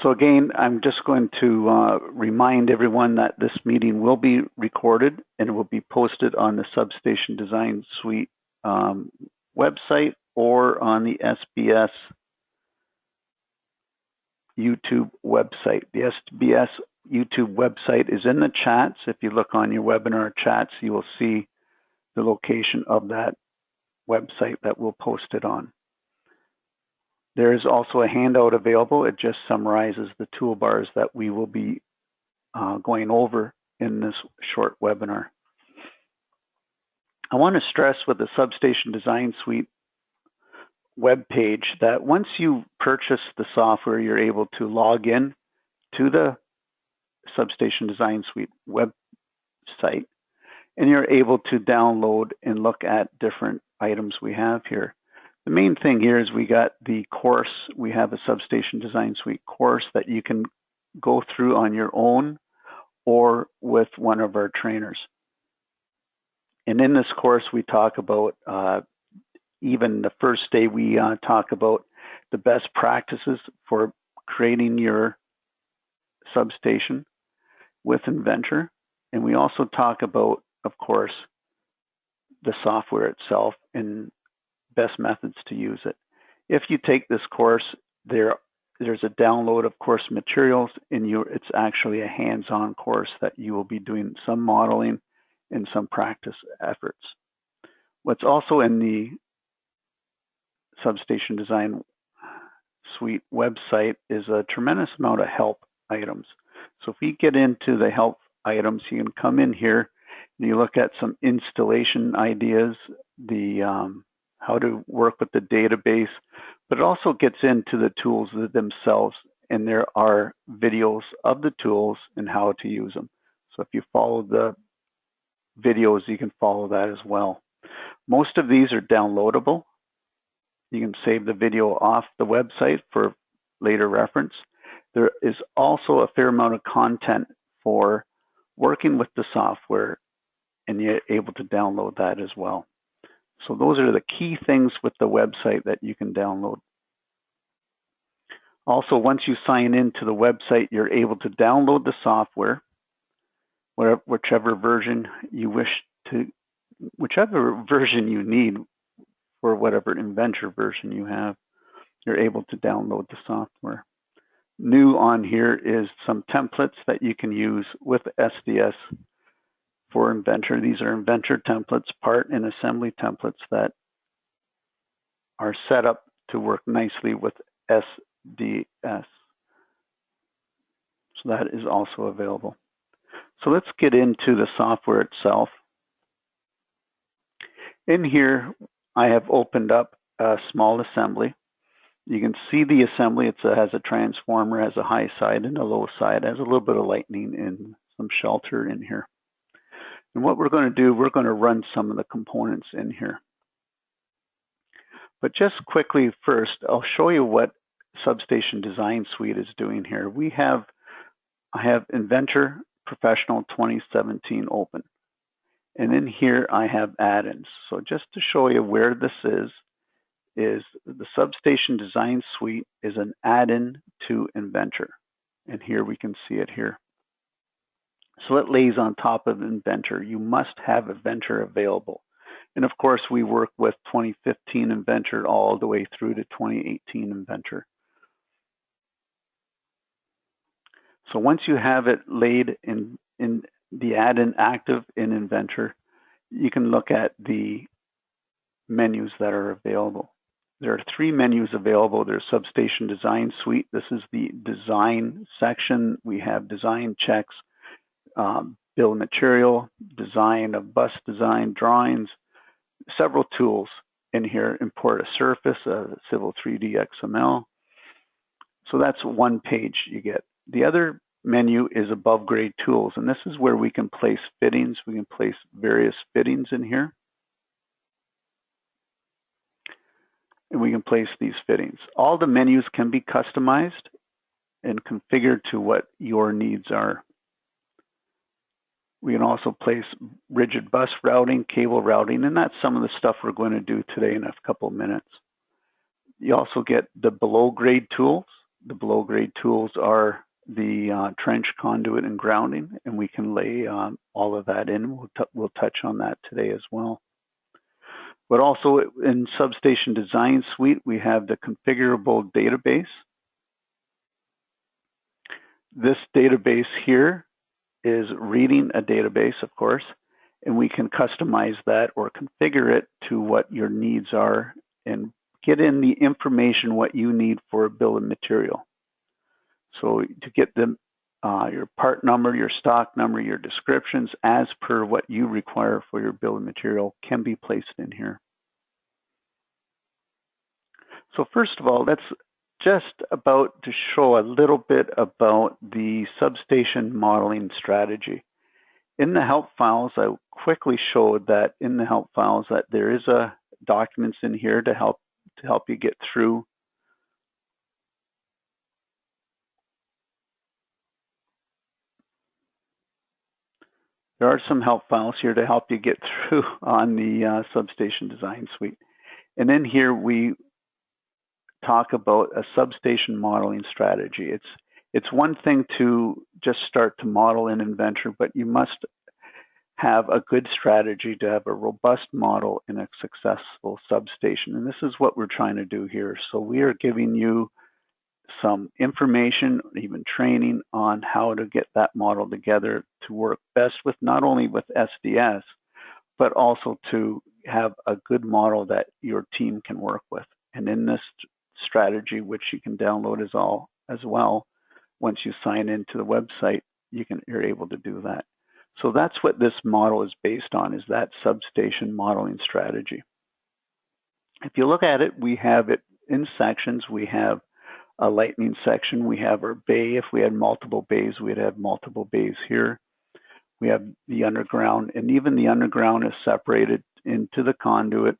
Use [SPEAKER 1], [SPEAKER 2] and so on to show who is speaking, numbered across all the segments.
[SPEAKER 1] So again, I'm just going to remind everyone that this meeting will be recorded and it will be posted on the Substation Design Suite website or on the SBS YouTube website. The SBS YouTube website is in the chats. If you look on your webinar chats, you will see the location of that website that we'll post it on. There is also a handout available. It just summarizes the toolbars that we will be going over in this short webinar. I want to stress with the Substation Design Suite web page that once you purchase the software, you're able to log in to the Substation Design Suite website, and you're able to download and look at different items we have here. The main thing here is we got the course. We have a Substation Design Suite course that you can go through on your own or with one of our trainers. And in this course, we talk about, even the first day, we talk about the best practices for creating your substation with Inventor. And we also talk about, of course, the software itself and best methods to use it. If you take this course, there's a download of course materials, and it's actually a hands-on course that you will be doing some modeling and some practice efforts. What's also in the Substation Design Suite website is a tremendous amount of help items. So if we get into the help items, you can come in here and you look at some installation ideas, the how to work with the database, but it also gets into the tools themselves, and there are videos of the tools and how to use them. So if you follow the videos, you can follow that as well. Most of these are downloadable. You can save the video off the website for later reference. There is also a fair amount of content for working with the software, and you're able to download that as well. So those are the key things with the website that you can download. Also, once you sign into the website, you're able to download the software, whichever version you wish to, whichever version you need for whatever Inventor version you have, you're able to download the software. New on here is some templates that you can use with SDS for Inventor. These are Inventor templates, part and assembly templates that are set up to work nicely with SDS. So that is also available. So let's get into the software itself. In here, I have opened up a small assembly. You can see the assembly. It has a transformer, has a high side and a low side, has a little bit of lightning and some shelter in here. And what we're going to do, we're going to run some of the components in here. But just quickly first, I'll show you what Substation Design Suite is doing here. I have Inventor Professional 2017 open. And in here I have add-ins. So just to show you where this is the Substation Design Suite is an add-in to Inventor. And here we can see it here. So it lays on top of Inventor. You must have Inventor available. And of course, we work with 2015 Inventor all the way through to 2018 Inventor. So once you have it laid in the add-in active in Inventor, you can look at the menus that are available. There are 3 menus available. There's Substation Design Suite. This is the design section. We have design checks, bill of material, design of bus design, drawings, several tools in here, import a surface, Civil 3D XML. So that's one page you get. The other menu is above grade tools, and this is where we can place fittings. We can place various fittings in here. And we can place these fittings. All the menus can be customized and configured to what your needs are. We can also place rigid bus routing, cable routing, and that's some of the stuff we're going to do today in a couple of minutes. You also get the below grade tools. the below grade tools are the trench, conduit, and grounding, and we can lay all of that in. We'll touch on that today as well. But also in Substation Design Suite, we have the configurable database. This database here is reading a database, of course, and we can customize that or configure it to what your needs are and get in the information what you need for a bill of material. So to get the your part number, your stock number, your descriptions as per what you require for your bill of material can be placed in here. So first of all, that's just about to show a little bit about the substation modeling strategy. In the help files, I quickly showed that in the help files that there is a documents in here to help you get through. There are some help files here to help you get through on the Substation Design Suite. And then here we talk about a substation modeling strategy. It's one thing to just start to model in Inventor, but you must have a good strategy to have a robust model in a successful substation. And this is what we're trying to do here. So we are giving you some information, even training on how to get that model together to work best with not only with SDS, but also to have a good model that your team can work with. And in this strategy, which you can download as well, once you sign into the website, you're able to do that. So that's what this model is based on, is that substation modeling strategy. If you look at it, we have it in sections. We have a lightning section. We have our bay. If we had multiple bays, we'd have multiple bays here. We have the underground, and even the underground is separated into the conduit,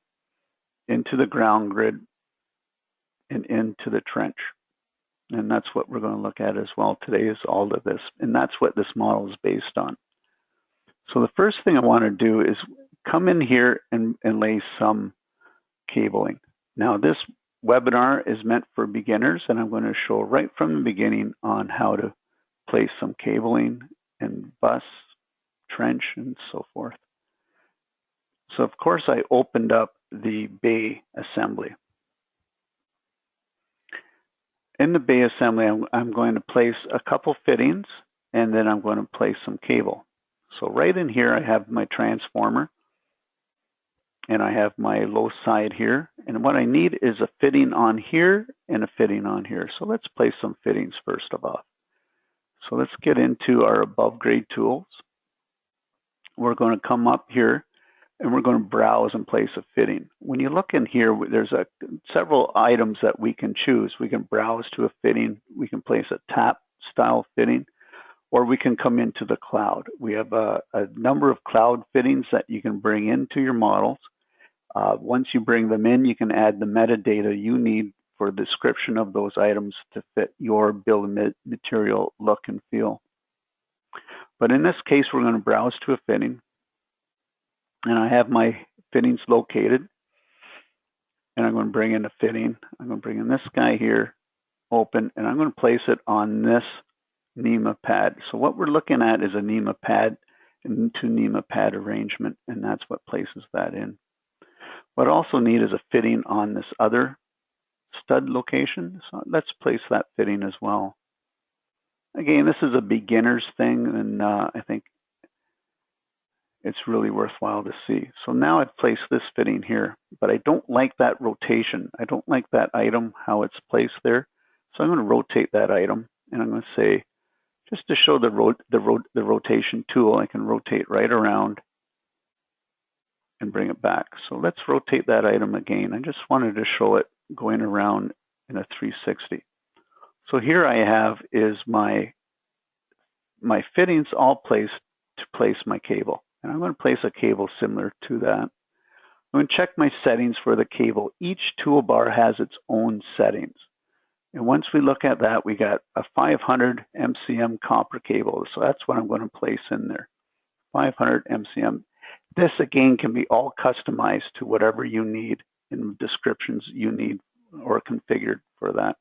[SPEAKER 1] into the ground grid, and into the trench. And that's what we're going to look at as well today, is all of this. And that's what this model is based on. So the first thing I want to do is come in here and lay some cabling. Now this webinar is meant for beginners, and I'm going to show right from the beginning on how to place some cabling and bus, trench, and so forth. So of course I opened up the bay assembly. In the bay assembly, I'm going to place a couple fittings, and then I'm going to place some cable. So right in here, I have my transformer, and I have my low side here. And what I need is a fitting on here and a fitting on here. So let's place some fittings first of all. So let's get into our above grade tools. We're going to come up here, and we're going to browse and place a fitting. When you look in here, there's several items that we can choose. We can browse to a fitting, we can place a tap style fitting, or we can come into the cloud. We have a number of cloud fittings that you can bring into your models. Once you bring them in, you can add the metadata you need for a description of those items to fit your bill of material look and feel. But in this case, we're going to browse to a fitting. And I have my fittings located, and I'm going to bring in a fitting. I'm going to bring in this guy here, open, and I'm going to place it on this NEMA pad. So what we're looking at is a NEMA pad into NEMA pad arrangement, and that's what places that in. What I also need is a fitting on this other stud location. So let's place that fitting as well. Again, this is a beginner's thing, and I think it's really worthwhile to see. So now I've placed this fitting here, but I don't like that rotation. I don't like that item, how it's placed there. So I'm going to rotate that item, and I'm going to say, just to show the rotation tool, I can rotate right around and bring it back. So let's rotate that item again. I just wanted to show it going around in a 360. So here I have is my fittings all placed to place my cable. And I'm going to place a cable similar to that. I'm going to check my settings for the cable. Each toolbar has its own settings. And once we look at that, we got a 500 MCM copper cable. So that's what I'm going to place in there, 500 MCM. This, again, can be all customized to whatever you need and descriptions you need or configured for that.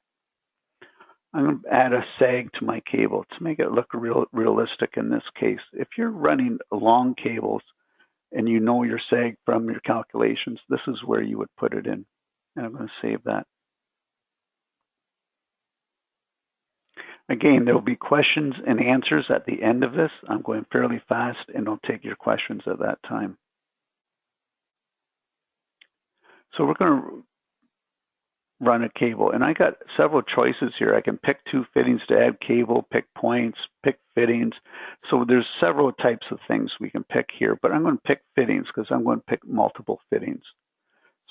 [SPEAKER 1] I'm going to add a sag to my cable to make it look realistic in this case. If you're running long cables and you know your sag from your calculations, this is where you would put it in. And I'm going to save that. Again, there will be questions and answers at the end of this. I'm going fairly fast and I'll take your questions at that time. So we're going to run a cable, and I got several choices here. I can pick 2 fittings to add cable, pick points, pick fittings. So there's several types of things we can pick here, but I'm going to pick fittings because I'm going to pick multiple fittings.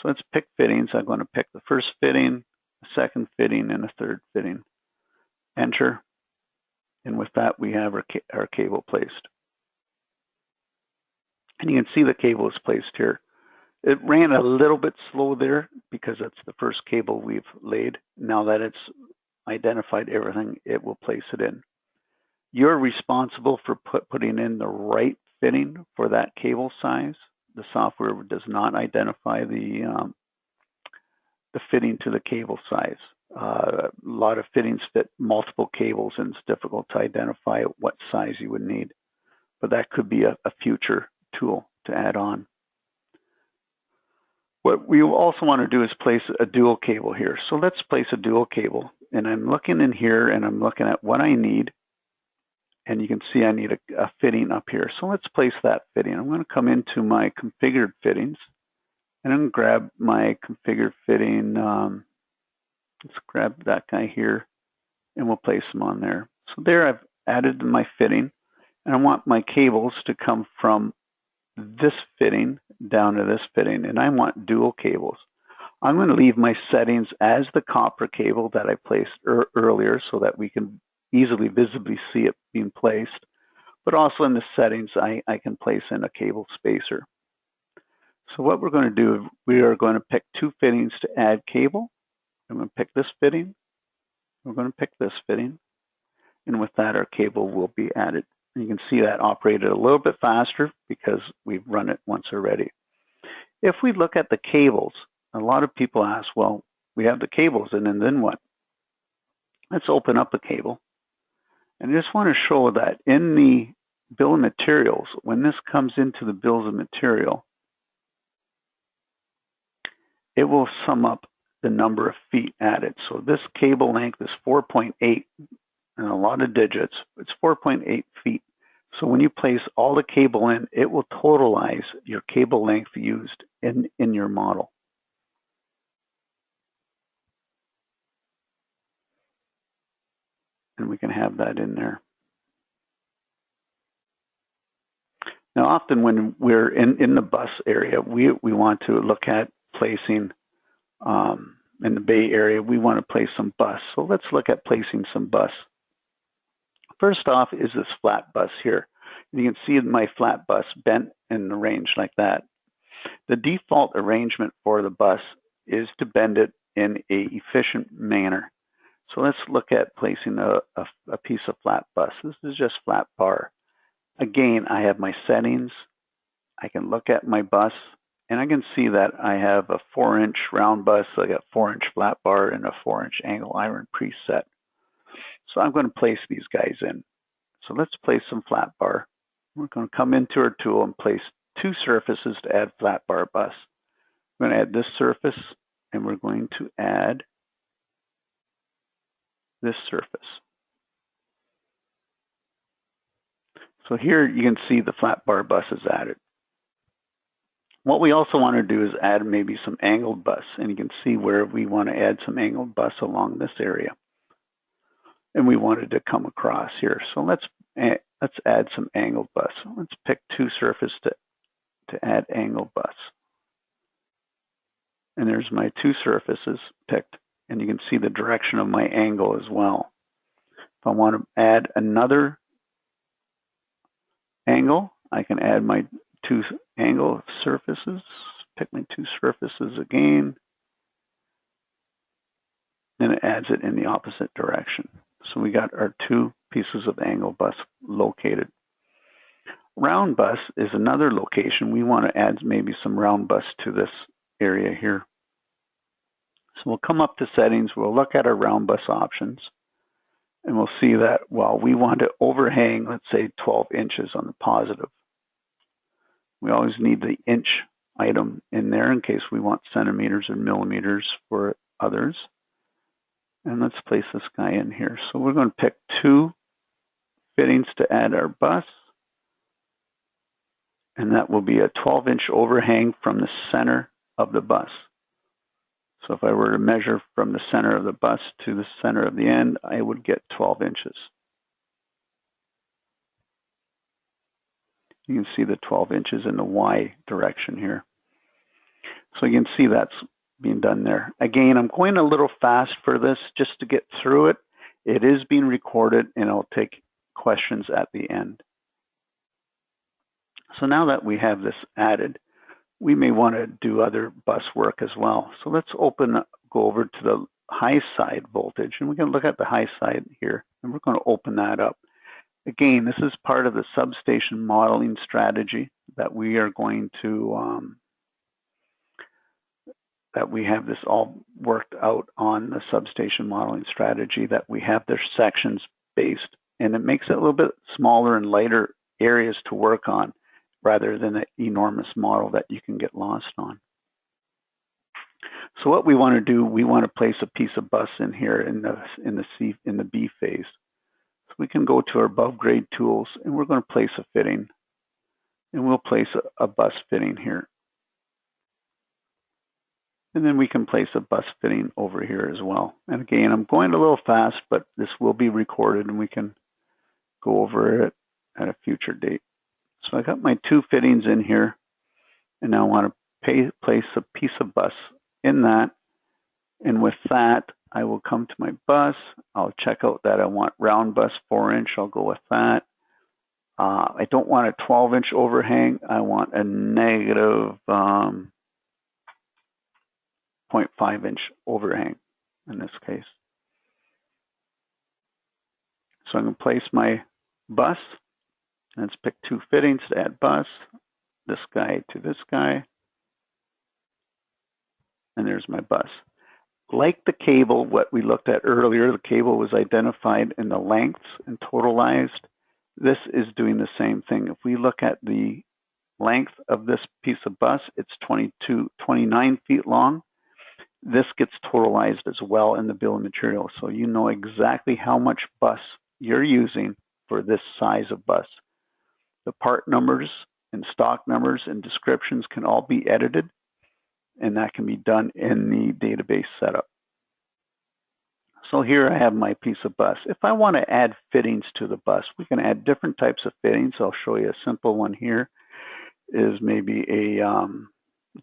[SPEAKER 1] So let's pick fittings. I'm going to pick the first fitting, the second fitting, and the third fitting. Enter, and with that we have our cable placed. And you can see the cable is placed here. It ran a little bit slow there because that's the first cable we've laid. Now that it's identified everything, it will place it in. You're responsible for putting in the right fitting for that cable size. The software does not identify the fitting to the cable size. A lot of fittings fit multiple cables, and it's difficult to identify what size you would need. But that could be a future tool to add on. What we also want to do is place a dual cable here. So let's place a dual cable. And I'm looking in here and I'm looking at what I need. And you can see I need a fitting up here. So let's place that fitting. I'm going to come into my configured fittings. And I'm going to grab my configured fitting. Let's grab that guy here. And we'll place them on there. So there I've added my fitting. And I want my cables to come from this fitting down to this fitting, and I want dual cables. I'm going to leave my settings as the copper cable that I placed earlier so that we can easily visibly see it being placed, but also in the settings I can place in a cable spacer. So what we're going to do, we are going to pick 2 fittings to add cable. I'm going to pick this fitting. We're going to pick this fitting, and with that our cable will be added. You can see that operated a little bit faster because we've run it once already. If we look at the cables, a lot of people ask, well, we have the cables and then what? Let's open up a cable. And I just want to show that in the bill of materials, when this comes into the bills of material, it will sum up the number of feet added. So this cable length is 4.8. And a lot of digits, it's 4.8 feet. So when you place all the cable in, it will totalize your cable length used in your model. And we can have that in there. Now often when we're in the bus area, we want to look at placing, in the Bay Area, we want to place some bus. So let's look at placing some bus. First off is this flat bus here. You can see my flat bus bent in the range like that. The default arrangement for the bus is to bend it in an efficient manner. So let's look at placing a piece of flat bus. This is just flat bar. Again, I have my settings. I can look at my bus and I can see that I have a 4-inch round bus. I got 4-inch flat bar and a 4-inch angle iron preset. So I'm going to place these guys in. So let's place some flat bar. We're going to come into our tool and place 2 surfaces to add flat bar bus. We're going to add this surface and we're going to add this surface. So here you can see the flat bar bus is added. What we also want to do is add maybe some angled bus, and you can see where we want to add some angled bus along this area. And we wanted to come across here. So let's add some angled bus. Let's pick 2 surfaces to add angled bus. And there's my 2 surfaces picked, and you can see the direction of my angle as well. If I want to add another angle, I can add my 2 angle surfaces, pick my 2 surfaces again, and it adds it in the opposite direction. So we got our 2 pieces of angle bus located. Round bus is another location. We want to add maybe some round bus to this area here. So we'll come up to settings, we'll look at our round bus options, And we'll see that, well, we want to overhang, let's say 12 inches on the positive. We always need the inch item in there in case we want centimeters or millimeters for others. And let's place this guy in here. So we're going to pick 2 fittings to add our bus. And that will be a 12-inch overhang from the center of the bus. So if I were to measure from the center of the bus to the center of the end, I would get 12 inches. You can see the 12 inches in the Y direction here. So you can see that's being done there. Again, I'm going a little fast for this just to get through it. It is being recorded, and I'll take questions at the end. So now that we have this added, we may want to do other bus work as well. So let's go over to the high side voltage, and we're going to look at the high side here, and we're going to open that up. Again, this is part of the substation modeling strategy that we are going to, that we have this all worked out on the substation modeling strategy, that we have their sections based, and it makes it a little bit smaller and lighter areas to work on, rather than an enormous model that you can get lost on. So what we want to do, we want to place a piece of bus in here in the B phase. So we can go to our above grade tools, and we're going to place a fitting, and we'll place a bus fitting here. And then we can place a bus fitting over here as well. And again, I'm going a little fast, but this will be recorded, and we can go over it at a future date. So I got my 2 fittings in here, and now I want to place a piece of bus in that. And with that, I will come to my bus. I'll check out that I want round bus 4-inch. I'll go with that. I don't want a 12-inch overhang. I want a negative 0.5-inch overhang in this case. So I'm going to place my bus. Let's pick 2 fittings to add bus. This guy to this guy. And there's my bus. Like the cable, what we looked at earlier, the cable was identified in the lengths and totalized. This is doing the same thing. If we look at the length of this piece of bus, it's 29 feet long. This gets totalized as well in the bill of materials. So you know exactly how much bus you're using for this size of bus. The part numbers and stock numbers and descriptions can all be edited, and that can be done in the database setup. So here I have my piece of bus. If I want to add fittings to the bus, we can add different types of fittings. I'll show you a simple one here. Is maybe a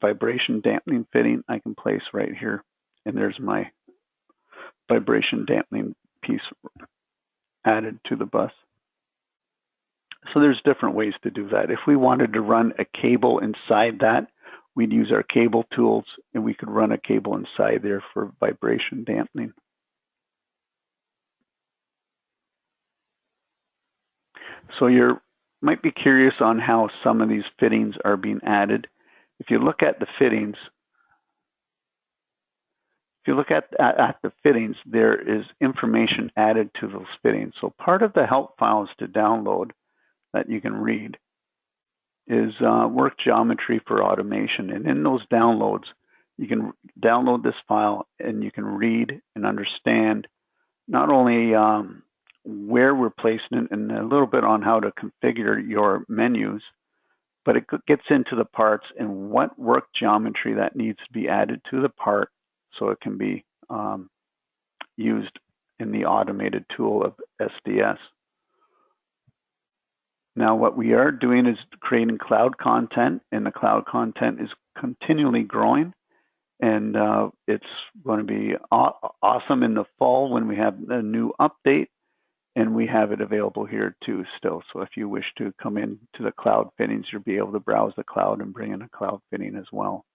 [SPEAKER 1] vibration dampening fitting I can place right here. And there's my vibration dampening piece added to the bus. So there's different ways to do that. If we wanted to run a cable inside that, we'd use our cable tools, and we could run a cable inside there for vibration dampening. So you might be curious on how some of these fittings are being added. If you look at the fittings, the fittings, there is information added to those fittings. So part of the help files to download that you can read is work geometry for automation. And in those downloads, you can download this file, and you can read and understand not only where we're placing it and a little bit on how to configure your menus, but it gets into the parts and what work geometry that needs to be added to the part so it can be used in the automated tool of SDS. Now, what we are doing is creating cloud content, and the cloud content is continually growing. And it's going to be awesome in the fall when we have a new update, and we have it available here too still. So if you wish to come in to the cloud fittings, you'll be able to browse the cloud and bring in a cloud fitting as well.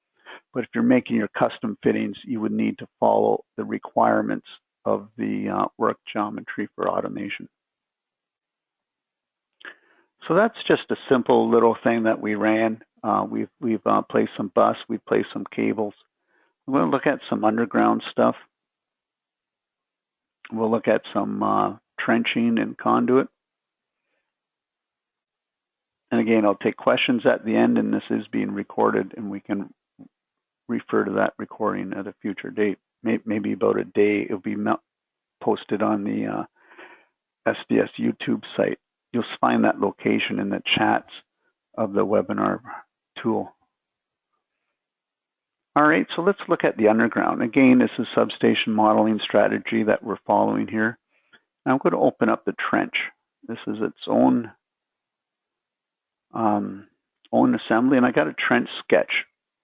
[SPEAKER 1] But if you're making your custom fittings, you would need to follow the requirements of the work geometry for automation. So that's just a simple little thing that we ran. We've placed some bus, we've placed some cables. We're going to look at some underground stuff. We'll look at some trenching and conduit. And again, I'll take questions at the end, and this is being recorded, and we can refer to that recording at a future date. Maybe about a day, it'll be posted on the SDS YouTube site. You'll find that location in the chats of the webinar tool. All right, so let's look at the underground. Again, this is substation modeling strategy that we're following here. I'm going to open up the trench. This is its own assembly, and I got a trench sketch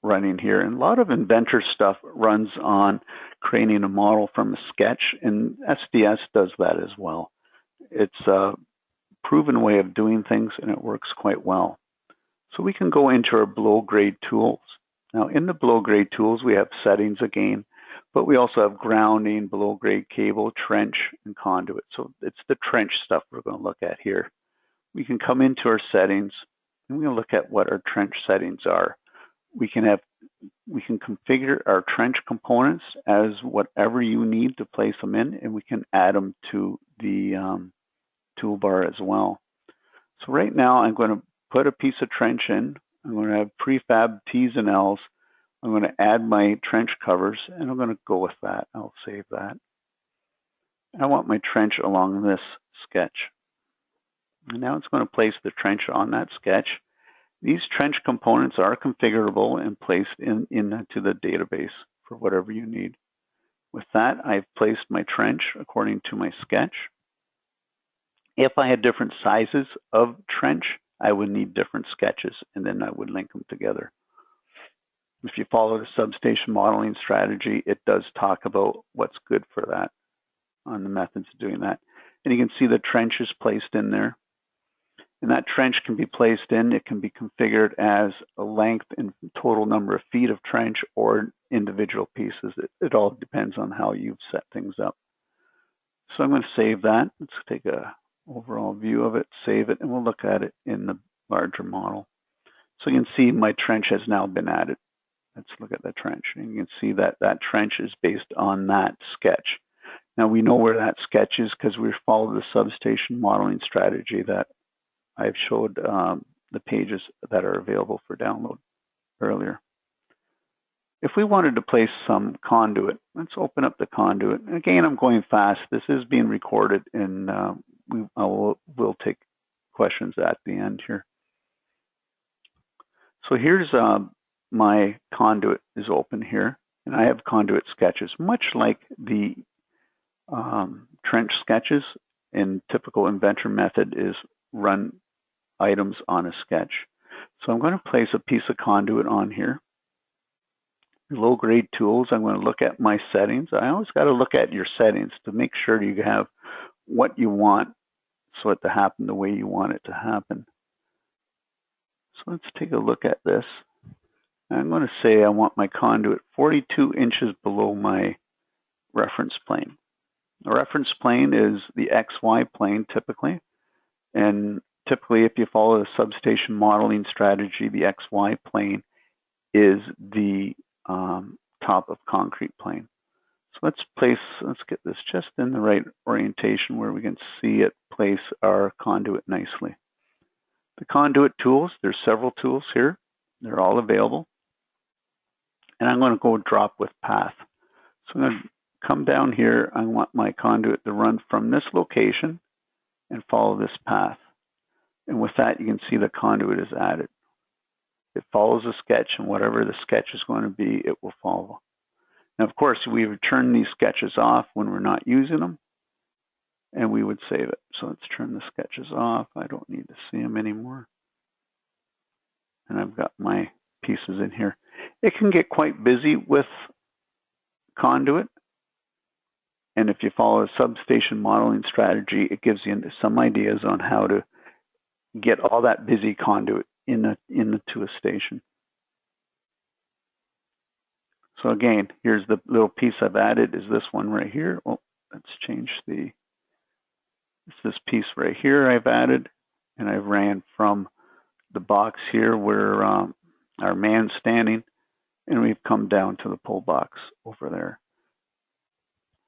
[SPEAKER 1] running here. And a lot of Inventor stuff runs on creating a model from a sketch, and SDS does that as well. It's a proven way of doing things, and it works quite well. So we can go into our below grade tools. Now in the below grade tools, we have settings again, but we also have grounding, below grade cable, trench, and conduit. So it's the trench stuff we're going to look at here. We can come into our settings, and we're going to look at what our trench settings are. We can configure our trench components as whatever you need to place them in, and we can add them to the toolbar as well. So right now I'm going to put a piece of trench in. I'm going to have prefab T's and L's. I'm going to add my trench covers, and I'm going to go with that. I'll save that. I want my trench along this sketch. And now it's going to place the trench on that sketch. These trench components are configurable and placed into the database for whatever you need. With that, I've placed my trench according to my sketch. If I had different sizes of trench, I would need different sketches, and then I would link them together. If you follow the substation modeling strategy, it does talk about what's good for that on the methods of doing that. And you can see the trench is placed in there. And that trench can be placed in, it can be configured as a length and total number of feet of trench or individual pieces. It all depends on how you've set things up. So I'm going to save that. Let's take a overall view of it, save it, and we'll look at it in the larger model. So you can see my trench has now been added. Let's look at the trench. And you can see that that trench is based on that sketch. Now we know where that sketch is because we followed the substation modeling strategy that I've showed the pages that are available for download earlier. If we wanted to place some conduit, let's open up the conduit. And again, I'm going fast. This is being recorded, and we'll take questions at the end here. So here's my conduit is open here, and I have conduit sketches, much like the trench sketches in typical Inventor method is run items on a sketch. So I'm going to place a piece of conduit on here. Low grade tools, I'm going to look at my settings. I always got to look at your settings to make sure you have what you want so it to happen the way you want it to happen. So let's take a look at this. I'm going to say I want my conduit 42 inches below my reference plane. The reference plane is the XY plane typically, and typically if you follow the substation modeling strategy, the XY plane is the top of concrete plane. So let's get this just in the right orientation where we can see it place our conduit nicely. The conduit tools, there's several tools here. They're all available. And I'm going to go drop with path. So I'm going to come down here. I want my conduit to run from this location and follow this path. And with that, you can see the conduit is added. It follows a sketch, and whatever the sketch is going to be, it will follow. Now, of course, we would turn these sketches off when we're not using them, and we would save it. So let's turn the sketches off. I don't need to see them anymore. And I've got my pieces in here. It can get quite busy with conduit. And if you follow a substation modeling strategy, it gives you some ideas on how to get all that busy conduit into a station. So again, here's the little piece I've added is this one right here. Oh, let's change it's this piece right here I've added, and I ran from the box here where our man's standing, and we've come down to the pull box over there.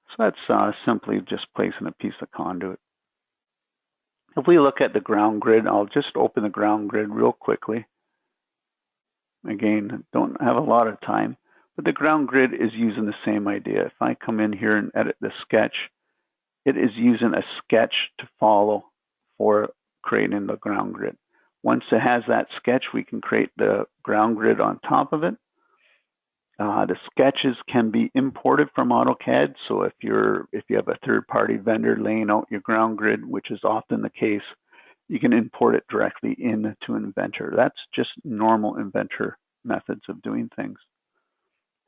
[SPEAKER 1] So that's simply just placing a piece of conduit. If we look at the ground grid, I'll just open the ground grid real quickly. Again, don't have a lot of time, but the ground grid is using the same idea. If I come in here and edit the sketch, it is using a sketch to follow for creating the ground grid. Once it has that sketch, we can create the ground grid on top of it. The sketches can be imported from AutoCAD. So if you have a third-party vendor laying out your ground grid, which is often the case, you can import it directly into Inventor. That's just normal Inventor methods of doing things.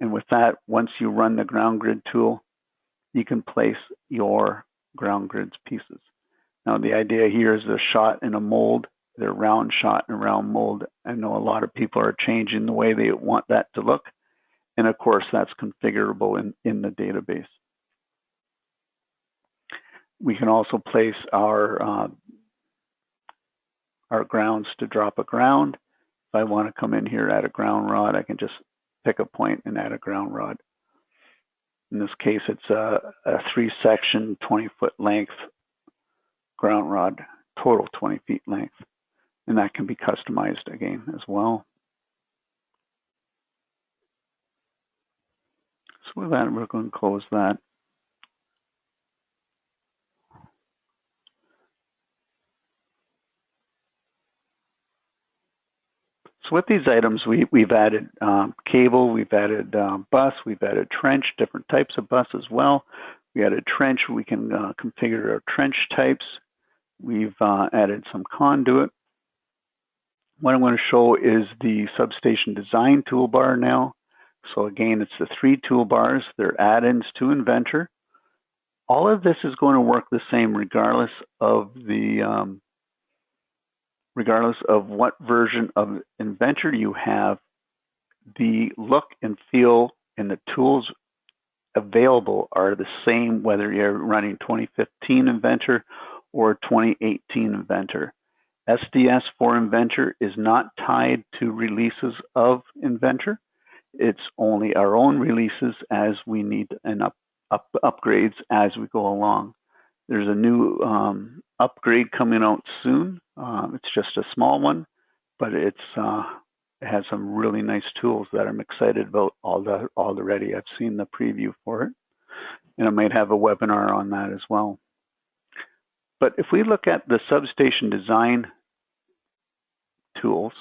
[SPEAKER 1] And with that, once you run the ground grid tool, you can place your ground grids pieces. Now the idea here is a shot in a mold. They're round shot in a round mold. I know a lot of people are changing the way they want that to look. And of course, that's configurable in the database. We can also place our grounds to drop a ground. If I want to come in here, add a ground rod, I can just pick a point and add a ground rod. In this case, it's a 3-section, 20-foot length ground rod, total 20 feet length. And that can be customized again as well. So with that, we're going to close that. So with these items, we've added cable, we've added bus, we've added trench, different types of bus as well. We added trench, we can configure our trench types. We've added some conduit. What I'm going to show is the Substation Design toolbar now. So again, it's the 3 toolbars. They're add-ins to Inventor. All of this is going to work the same regardless of what version of Inventor you have. The look and feel and the tools available are the same whether you're running 2015 Inventor or 2018 Inventor. SDS for Inventor is not tied to releases of Inventor. It's only our own releases as we need and upgrades as we go along. There's a new upgrade coming out soon. It's just a small one, but it has some really nice tools that I'm excited about already. I've seen the preview for it, and I might have a webinar on that as well. But if we look at the Substation Design tools,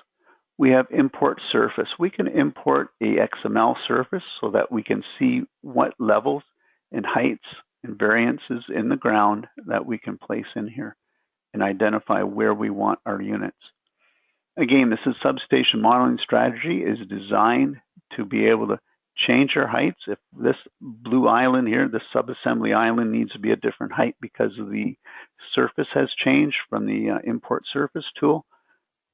[SPEAKER 1] we have import surface. We can import a XML surface so that we can see what levels and heights and variances in the ground that we can place in here and identify where we want our units. Again, this is Substation Modeling Strategy is designed to be able to change our heights. If this blue island here, the subassembly island, needs to be a different height because of the surface has changed from the import surface tool,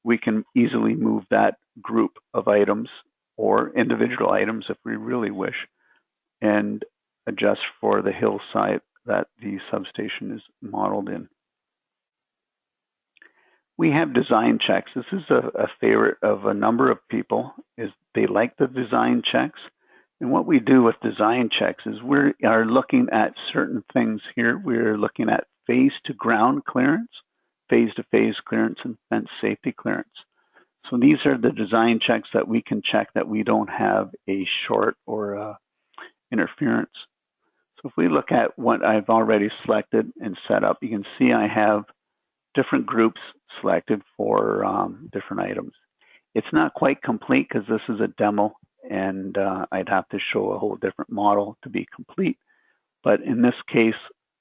[SPEAKER 1] we can easily move that group of items or individual items if we really wish and adjust for the hillside that the substation is modeled in. We have design checks. This is a favorite of a number of people, is they like the design checks. And what we do with design checks is we are looking at certain things here. We're looking at phase to ground clearance, phase to phase clearance, and fence safety clearance. So these are the design checks that we can check that we don't have a short or interference. So if we look at what I've already selected and set up, you can see I have different groups selected for different items. It's not quite complete because this is a demo and I'd have to show a whole different model to be complete. But in this case,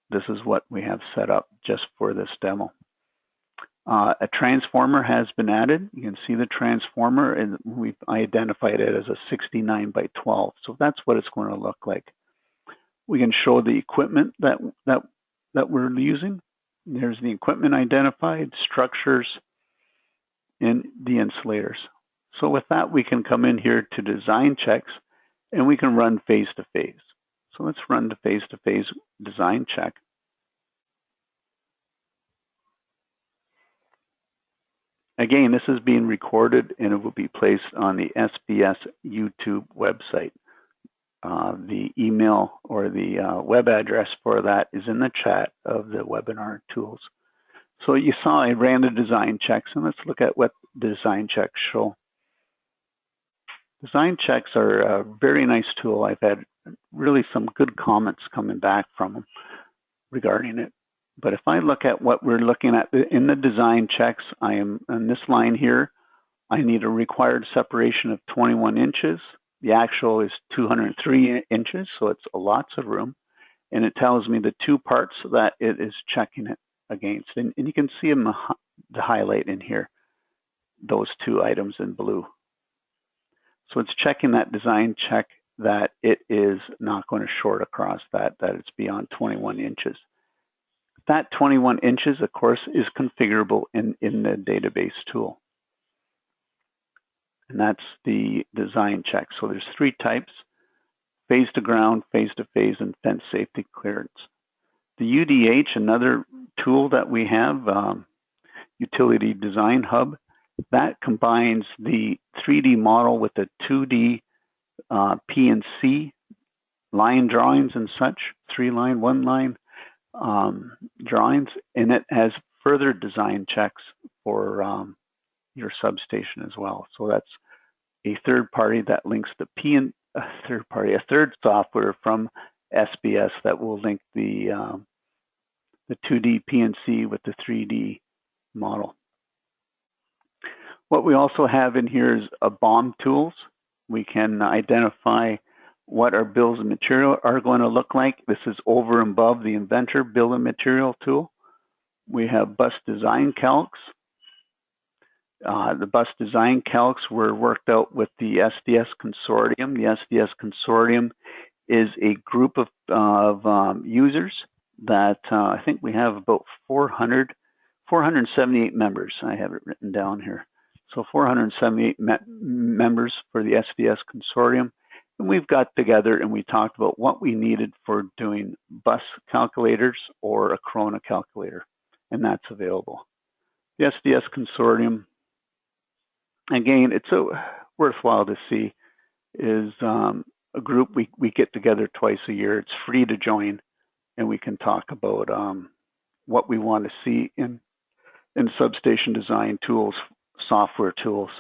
[SPEAKER 1] this is what we have set up just for this demo. A transformer has been added. You can see the transformer, and we've identified it as a 69 by 12. So that's what it's going to look like. We can show the equipment that we're using. There's the equipment identified, structures, and the insulators. So with that, we can come in here to design checks, and we can run phase to phase. So let's run the phase to phase design check. Again, this is being recorded and it will be placed on the SBS YouTube website. The email or the web address for that is in the chat of the webinar tools. So you saw I ran the design checks, and let's look at what the design checks show. Design checks are a very nice tool. I've had really some good comments coming back from them regarding it. But if I look at what we're looking at in the design checks, I am on this line here. I need a required separation of 21 inches. The actual is 203 inches, so it's lots of room. And it tells me the two parts that it is checking it against. And you can see them, the highlight in here, those two items in blue. So it's checking that design check that it is not going to short across that it's beyond 21 inches. That 21 inches, of course, is configurable in the database tool. And that's the design check. So there's three types: phase to ground, phase to phase, and fence safety clearance. The UDH, another tool that we have, Utility Design Hub, that combines the 3D model with the 2D P&C line drawings and such, 3-line, 1-line drawings, and it has further design checks for your substation as well. So that's a third party that links the a third software from SBS that will link the 2D P&C with the 3D model. What we also have in here is a BOM tools. We can identify what our bills of material are going to look like. This is over and above the Inventor bill of material tool. We have bus design calcs. The bus design calcs were worked out with the SDS consortium. The SDS consortium is a group of users that I think we have about 478 members. I have it written down here. So 478 members for the SDS consortium. And we've got together and we talked about what we needed for doing bus calculators or a Corona calculator, and that's available. The SDS consortium, again, it's so worthwhile to see, is a group we get together twice a year. It's free to join, and we can talk about what we want to see in substation design tools, software tools,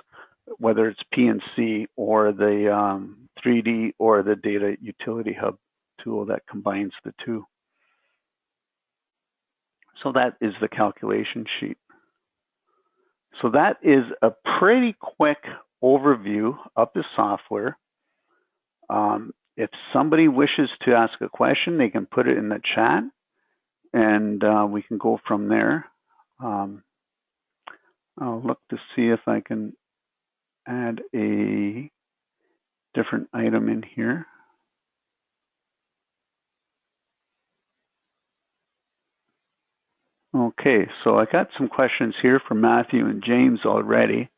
[SPEAKER 1] whether it's P&C or the 3D or the Data Utility Hub tool that combines the two. So that is the calculation sheet. So that is a pretty quick overview of the software. If somebody wishes to ask a question, they can put it in the chat, and we can go from there. I'll look to see if I can add a different item in here. Okay, so I got some questions here from Matthew and James already,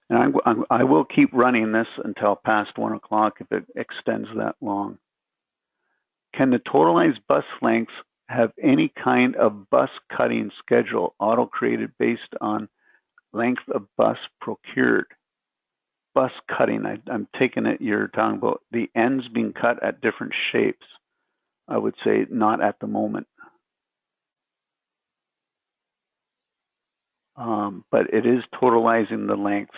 [SPEAKER 1] and I will keep running this until past 1 o'clock if it extends that long. Can the totalized bus lengths have any kind of bus cutting schedule auto-created based on length of bus procured? Bus cutting, I'm taking it you're talking about the ends being cut at different shapes. I would say not at the moment. But it is totalizing the lengths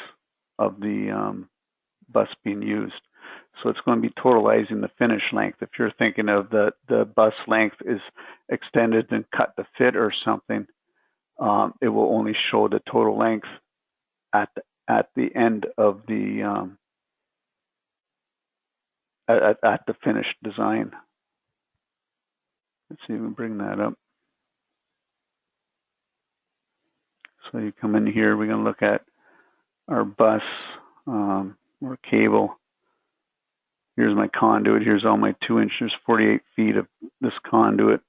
[SPEAKER 1] of the bus being used. So it's going to be totalizing the finish length. If you're thinking of the bus length is extended and cut to fit or something, it will only show the total length at the end of the at the finished design. Let's see if we bring that up. So you come in here, we're going to look at our bus or cable. Here's my conduit. Here's all my 2 inches, 48 feet of this conduit.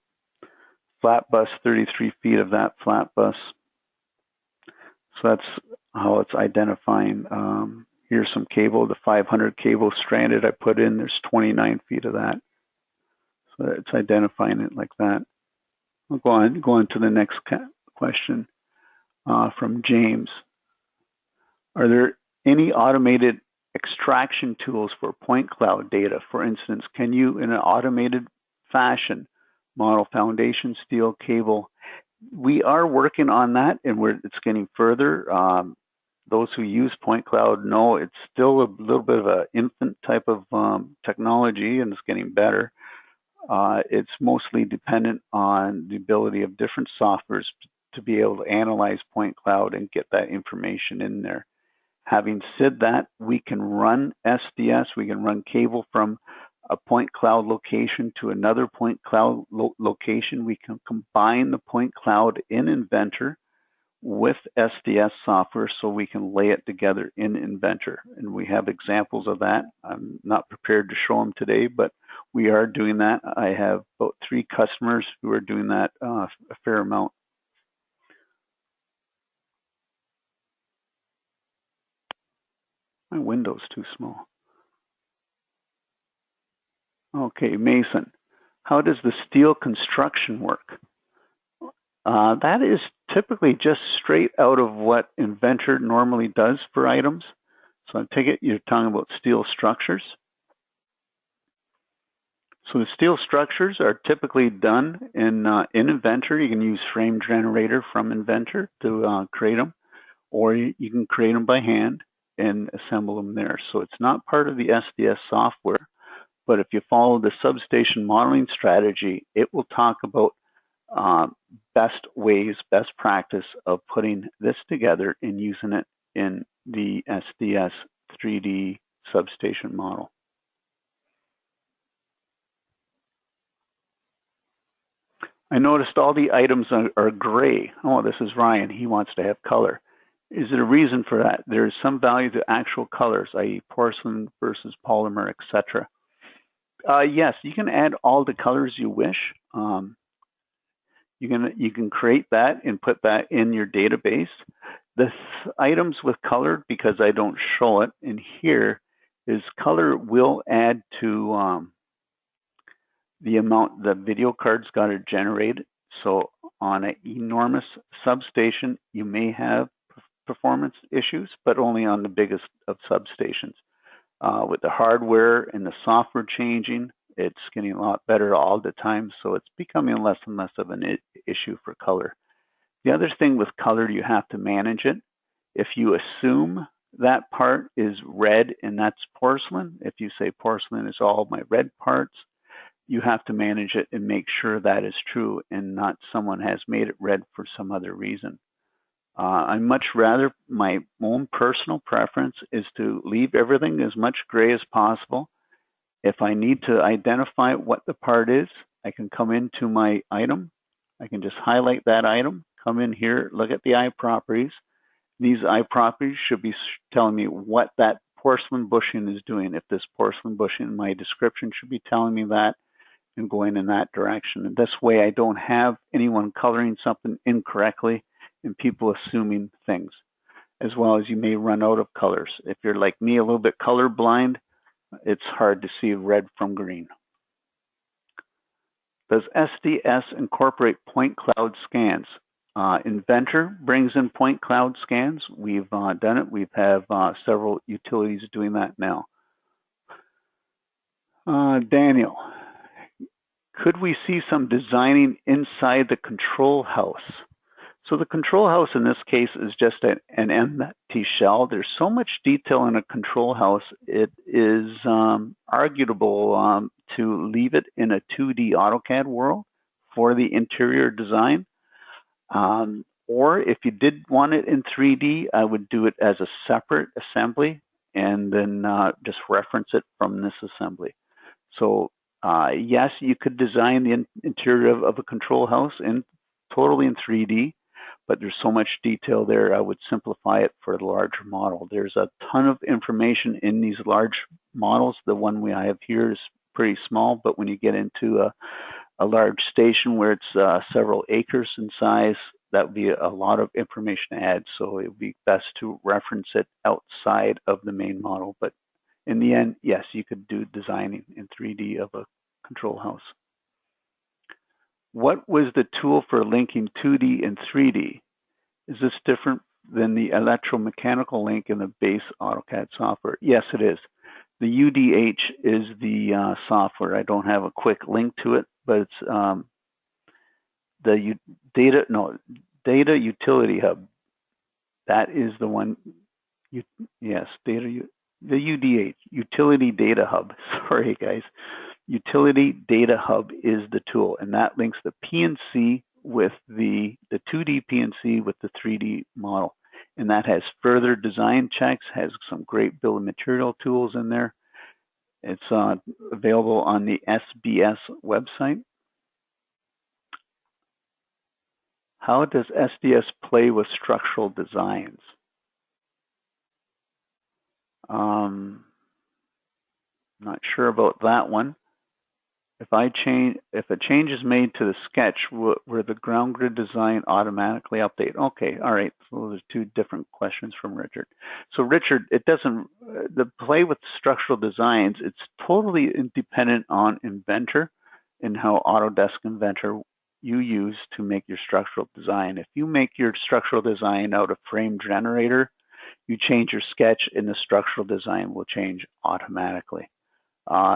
[SPEAKER 1] Flat bus, 33 feet of that flat bus. So that's how it's identifying. Here's some cable, the 500 cable stranded I put in. There's 29 feet of that. So it's identifying it like that. We'll go on to the next question from James. Are there any automated extraction tools for point cloud data? For instance, can you, in an automated fashion, model foundation steel cable We are working on that, and it's getting further. Those who use point cloud know it's still a little bit of an infant type of technology, and it's getting better. It's mostly dependent on the ability of different softwares to be able to analyze point cloud and get that information in there. Having said that, we can run SDS, we can run cable from a point cloud location to another point cloud location. We can combine the point cloud in Inventor with SDS software so we can lay it together in Inventor. And we have examples of that. I'm not prepared to show them today, but we are doing that. I have about 3 customers who are doing that a fair amount. My window's too small. Okay, Mason, how does the steel construction work? That is typically just straight out of what Inventor normally does for items. So I take it you're talking about steel structures. So the steel structures are typically done in Inventor. You can use frame generator from Inventor to create them, or you can create them by hand and assemble them there. So it's not part of the SDS software, but if you follow the substation modeling strategy, it will talk about best ways, best practice of putting this together and using it in the SDS 3D substation model. I noticed all the items are gray. Oh, this is Ryan. He wants to have color. Is there a reason for that? There is some value to actual colors, i.e. porcelain versus polymer, etc. Yes, you can add all the colors you wish. You can create that and put that in your database. The items with color, because I don't show it in here, is color will add to the amount the video cards got to generate. So on an enormous substation, you may have performance issues, but only on the biggest of substations. With the hardware and the software changing, it's getting a lot better all the time, so it's becoming less and less of an issue for color. The other thing with color, you have to manage it. If you assume that part is red and that's porcelain, if you say porcelain is all my red parts, you have to manage it and make sure that is true and not someone has made it red for some other reason. I much rather, my own personal preference is to leave everything as much gray as possible. If I need to identify what the part is, I can come into my item. I can just highlight that item, come in here, look at the eye properties. These eye properties should be telling me what that porcelain bushing is doing. If this porcelain bushing, my description should be telling me that and going in that direction. And this way I don't have anyone coloring something incorrectly and people assuming things, as well as you may run out of colors. If you're like me, a little bit color blind, it's hard to see red from green. Does SDS incorporate point cloud scans? Inventor brings in point cloud scans. We've done it. We have several utilities doing that now. Daniel, could we see some designing inside the control house? So the control house in this case is just an empty shell. There's so much detail in a control house, it is arguable to leave it in a 2D AutoCAD world for the interior design. Or if you did want it in 3D, I would do it as a separate assembly and then just reference it from this assembly. So yes, you could design the interior of a control house totally in 3D, but there's so much detail there, I would simplify it for the larger model. There's a ton of information in these large models. The one I have here is pretty small, but when you get into a large station where it's several acres in size, that would be a lot of information to add. So it would be best to reference it outside of the main model. But in the end, yes, you could do designing in 3D of a control house. What was the tool for linking 2D and 3D? Is this different than the electromechanical link in the base AutoCAD software? Yes, it is. The UDH is the software. I don't have a quick link to it, but it's data utility hub. That is the one. Yes, the UDH, utility data hub. Sorry, guys. Utility data hub is the tool, and that links the PNC with the 2D PNC with the 3D model. And that has further design checks, has some great bill of material tools in there. It's available on the SBS website. How does SDS play with structural designs? Not sure about that one. If a change is made to the sketch, will the ground grid design automatically update? Okay, all right. So there's two different questions from Richard. So Richard, it doesn't, the play with structural designs, it's totally dependent on Inventor and how Autodesk Inventor you use to make your structural design. If you make your structural design out of frame generator, you change your sketch and the structural design will change automatically.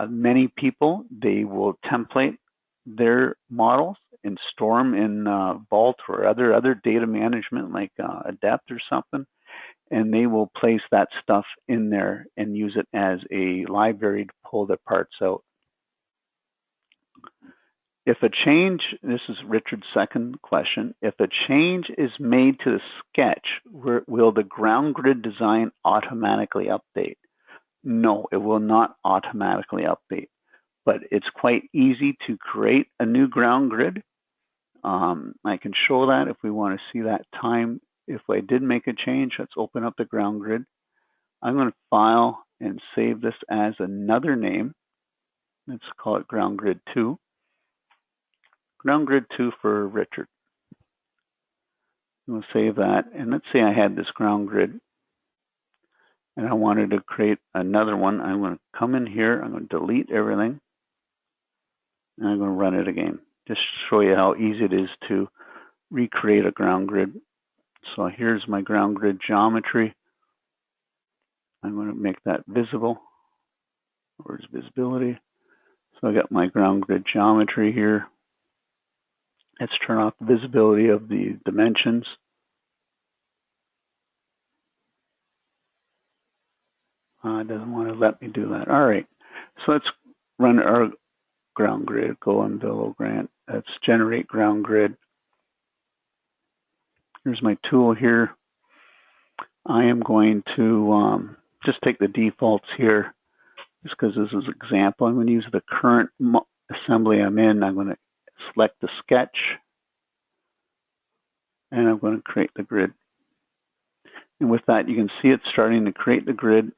[SPEAKER 1] Many people, they will template their models and store them in Vault or other data management like Adept or something, and they will place that stuff in there and use it as a library to pull the parts out. If a change, this is Richard's second question, if a change is made to the sketch, will the ground grid design automatically update? No, it will not automatically update, but it's quite easy to create a new ground grid. I can show that if we want to see that time. If I did make a change, let's open up the ground grid. I'm going to file and save this as another name. Let's call it ground grid 2. Ground grid 2 for Richard. We'll save that. And let's say I had this ground grid and I wanted to create another one. I'm going to come in here, I'm going to delete everything, and I'm going to run it again. Just to show you how easy it is to recreate a ground grid. So here's my ground grid geometry. I'm going to make that visible. Where's visibility? So I got my ground grid geometry here. Let's turn off the visibility of the dimensions. It doesn't want to let me do that. All right, so let's run our ground grid. Go on below grant. Let's generate ground grid. Here's my tool here. I am going to just take the defaults here, just because this is an example. I'm going to use the current assembly I'm in. I'm going to select the sketch, and I'm going to create the grid. And with that, you can see it starting to create the grid.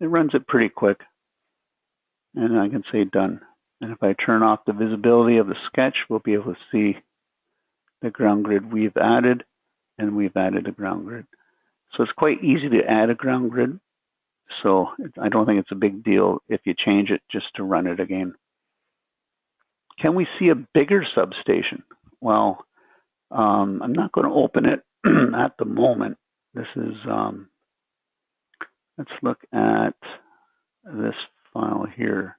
[SPEAKER 1] It runs it pretty quick, and I can say done. And if I turn off the visibility of the sketch, we'll be able to see the ground grid we've added, and we've added a ground grid. So it's quite easy to add a ground grid. So I don't think it's a big deal if you change it just to run it again. Can we see a bigger substation? Well, I'm not going to open it at the moment. This is, let's look at this file here.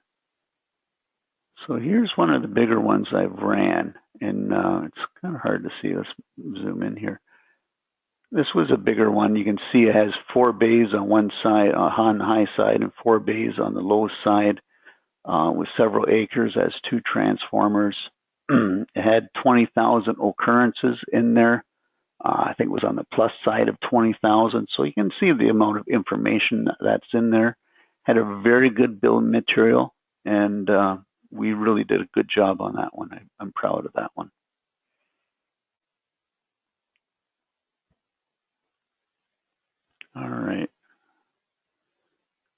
[SPEAKER 1] So here's one of the bigger ones I've ran, and it's kind of hard to see. Let's zoom in here. This was a bigger one. You can see it has 4 bays on one side, on the high side, and 4 bays on the low side, with several acres as 2 transformers. It had 20,000 occurrences in there. I think it was on the plus side of 20,000. So you can see the amount of information that's in there. Had a very good bill of material, and we really did a good job on that one. I'm proud of that one. All right.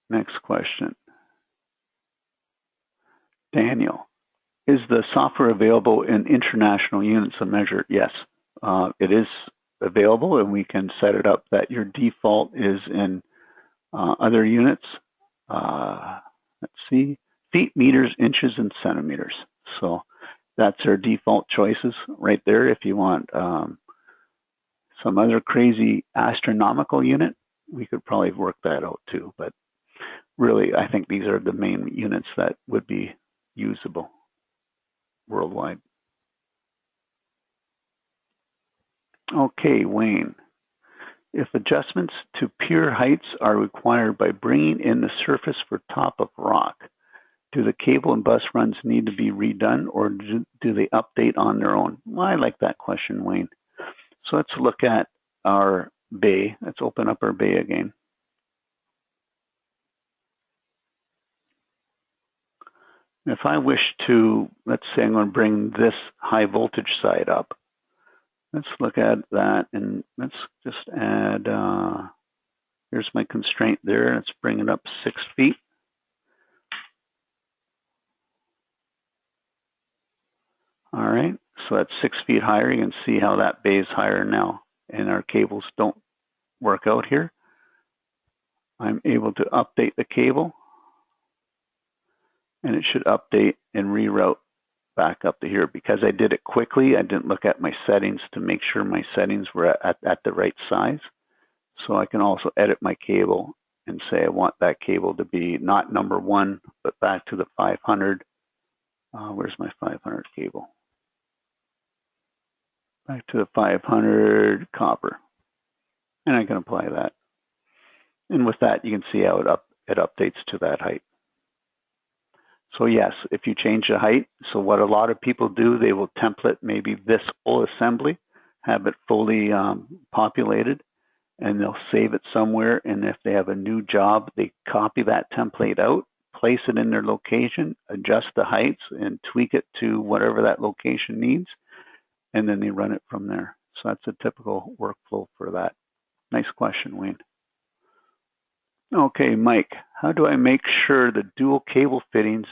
[SPEAKER 1] Next question. Daniel, is the software available in international units of measure? Yes, it is available, and we can set it up that your default is in other units. Let's see, feet, meters, inches, and centimeters. So that's our default choices right there. If you want some other crazy astronomical unit, we could probably work that out too. But really, I think these are the main units that would be usable worldwide. Okay, Wayne. If adjustments to pier heights are required by bringing in the surface for top of rock, do the cable and bus runs need to be redone, or do they update on their own? Well, I like that question, Wayne. So let's look at our bay. Let's open up our bay again. If I wish to, let's say I'm going to bring this high voltage side up. Let's look at that, and let's just add, here's my constraint there. Let's bring it up 6 feet. All right, so that's 6 feet higher. You can see how that bay is higher now, and our cables don't work out here. I'm able to update the cable, and it should update and reroute back up to here. Because I did it quickly, I didn't look at my settings to make sure my settings were at the right size. So I can also edit my cable and say I want that cable to be not number 1, but back to the 500. Where's my 500 cable? Back to the 500 copper. And I can apply that. And with that, you can see how it updates to that height. So yes, if you change the height, so what a lot of people do, they will template maybe this whole assembly, have it fully populated, and they'll save it somewhere. And if they have a new job, they copy that template out, place it in their location, adjust the heights, and tweak it to whatever that location needs, and then they run it from there. So that's a typical workflow for that. Nice question, Wayne. Okay, Mike, how do I make sure the dual cable fittings,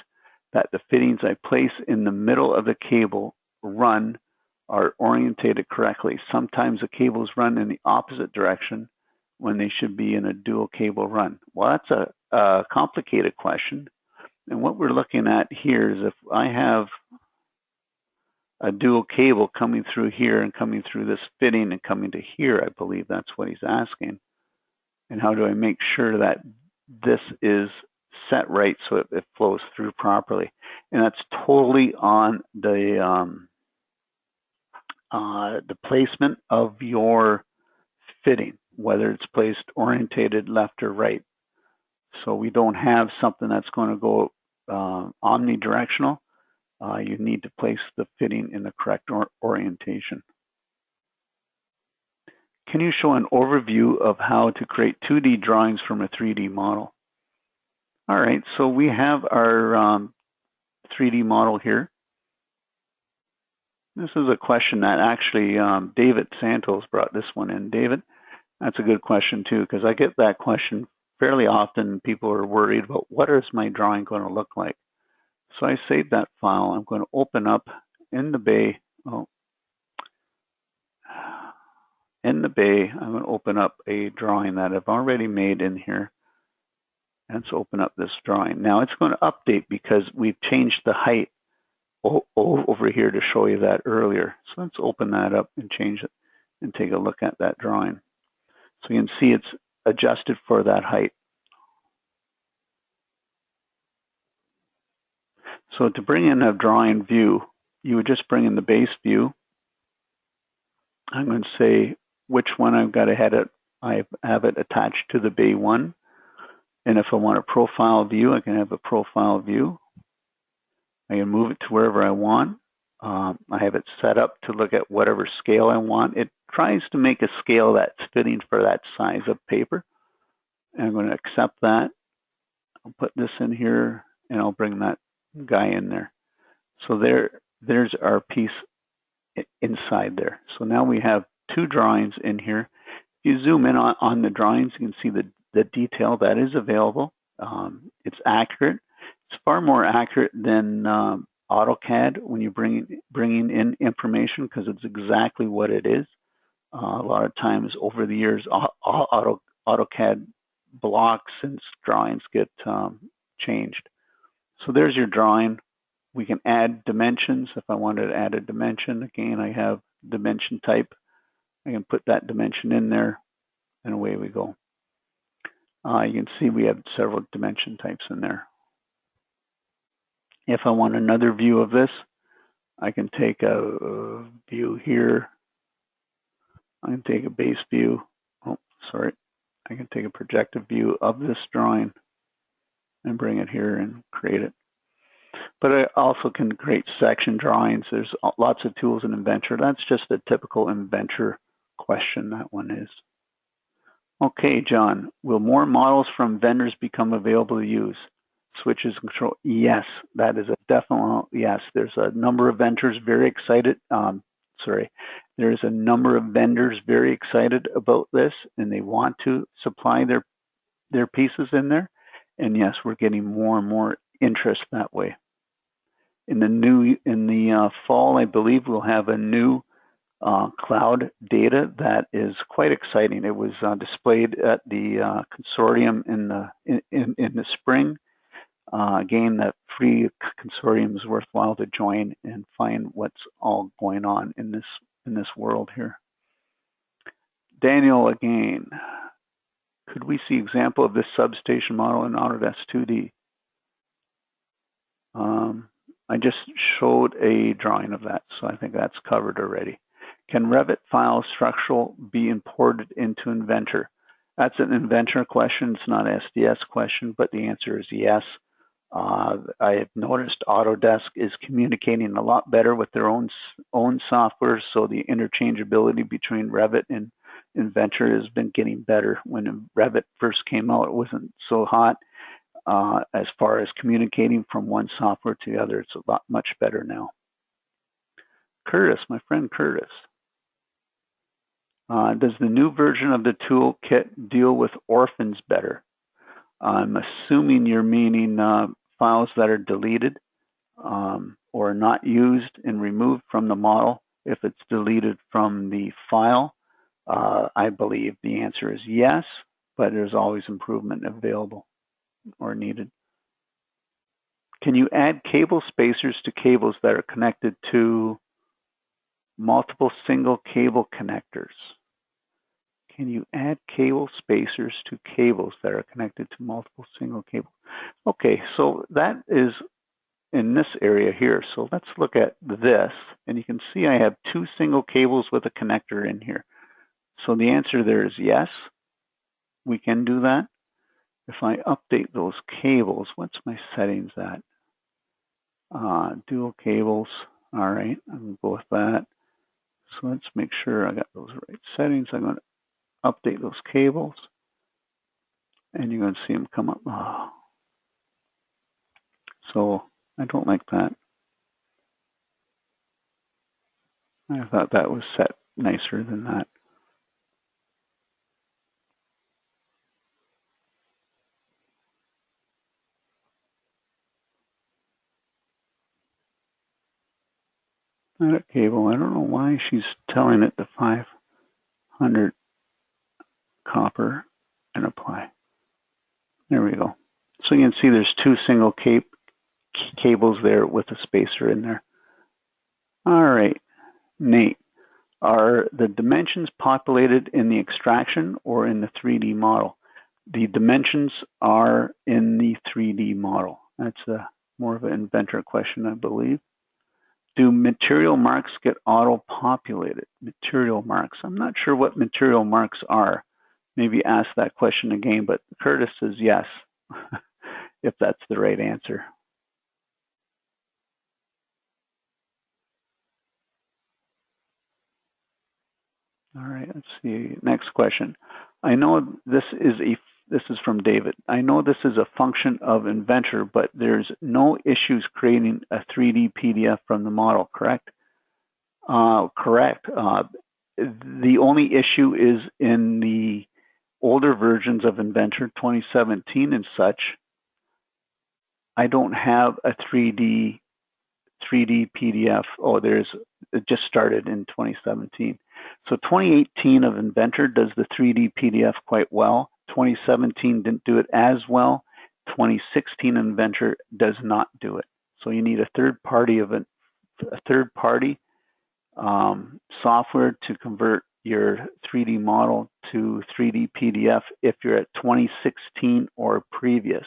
[SPEAKER 1] that the fittings I place in the middle of the cable run are orientated correctly? Sometimes the cables run in the opposite direction when they should be in a dual cable run. Well, that's a complicated question. And what we're looking at here is if I have a dual cable coming through here and coming through this fitting and coming to here, I believe that's what he's asking. And how do I make sure that this is set right so it flows through properly? And that's totally on the placement of your fitting, whether it's placed orientated left or right. So we don't have something that's going to go omnidirectional. You need to place the fitting in the correct orientation. Can you show an overview of how to create 2D drawings from a 3D model? All right, so we have our 3D model here. This is a question that actually David Santos brought this one in. David, that's a good question too, because I get that question fairly often. People are worried about what is my drawing going to look like. So I saved that file. I'm going to open up in the bay. In the bay, I'm going to open up a drawing that I've already made in here. Let's open up this drawing. Now it's going to update because we've changed the height over here to show you that earlier. So let's open that up and change it and take a look at that drawing. So you can see it's adjusted for that height. So to bring in a drawing view, you would just bring in the base view. I'm going to say which one I've got ahead of. I have it attached to the bay 1. And if I want a profile view, I can have a profile view. I can move it to wherever I want. I have it set up to look at whatever scale I want. It tries to make a scale that's fitting for that size of paper. And I'm going to accept that. I'll put this in here, and I'll bring that guy in there. So there's our piece inside there. So now we have 2 drawings in here. If you zoom in on the drawings, you can see the detail that is available. It's accurate. It's far more accurate than AutoCAD when you're bringing in information, because it's exactly what it is. A lot of times over the years, AutoCAD blocks and drawings get changed. So there's your drawing. We can add dimensions. If I wanted to add a dimension, again, I have dimension type. I can put that dimension in there, and away we go. You can see we have several dimension types in there. If I want another view of this, I can take a view here, I can take a base view. Oh, sorry. I can take a projected view of this drawing and bring it here and create it. But I also can create section drawings. There's lots of tools in Inventor. That's just a typical Inventor question, that one is. Okay, John, will more models from vendors become available to use? Switches and control, yes, that is a definite yes. There's a number of vendors very excited. There's a number of vendors very excited about this, and they want to supply their pieces in there. And yes, we're getting more and more interest that way. In the fall, I believe we'll have a new cloud data that is quite exciting. It was displayed at the consortium in the spring. Again, that free consortium is worthwhile to join and find what's all going on in this world here. Daniel again, could we see example of this substation model in Autodesk 2D? I just showed a drawing of that, so I think that's covered already. Can Revit file structural be imported into Inventor? That's an Inventor question. It's not an SDS question, but the answer is yes. I have noticed Autodesk is communicating a lot better with their own software, so the interchangeability between Revit and Inventor has been getting better. When Revit first came out, it wasn't so hot. As far as communicating from one software to the other, it's a lot much better now. Curtis, my friend Curtis. Does the new version of the toolkit deal with orphans better? I'm assuming you're meaning files that are deleted or not used and removed from the model. If it's deleted from the file, I believe the answer is yes, but there's always improvement available or needed. Can you add cable spacers to cables that are connected to multiple single cable connectors? Can you add cable spacers to cables that are connected to multiple single cables? Okay, so that is in this area here. So let's look at this, and you can see I have two single cables with a connector in here. So the answer there is yes, we can do that. If I update those cables, what's my settings at? Dual cables, all right, I'm gonna go with that. So let's make sure I got those right settings. I'm gonna update those cables, and you're going to see them come up. Oh. So I don't like that. I thought that was set nicer than that. Not a cable. I don't know why she's telling it the 500 copper and apply. There we go. So you can see there's two single cables there with a spacer in there. All right, Nate, are the dimensions populated in the extraction or in the 3D model? The dimensions are in the 3D model. That's more of an Inventor question, I believe. Do material marks get auto-populated? Material marks. I'm not sure what material marks are. Maybe ask that question again, but Curtis says yes, if that's the right answer. All right, let's see. Next question. I know this is from David. I know this is a function of Inventor, but there's no issues creating a 3D PDF from the model, correct? Correct. The only issue is in the older versions of Inventor 2017 and such. I don't have a 3D PDF. Oh, it just started in 2017. So 2018 of Inventor does the 3D PDF quite well. 2017 didn't do it as well. 2016 Inventor does not do it. So you need a third party software to convert your 3D model to 3D PDF if you're at 2016 or previous.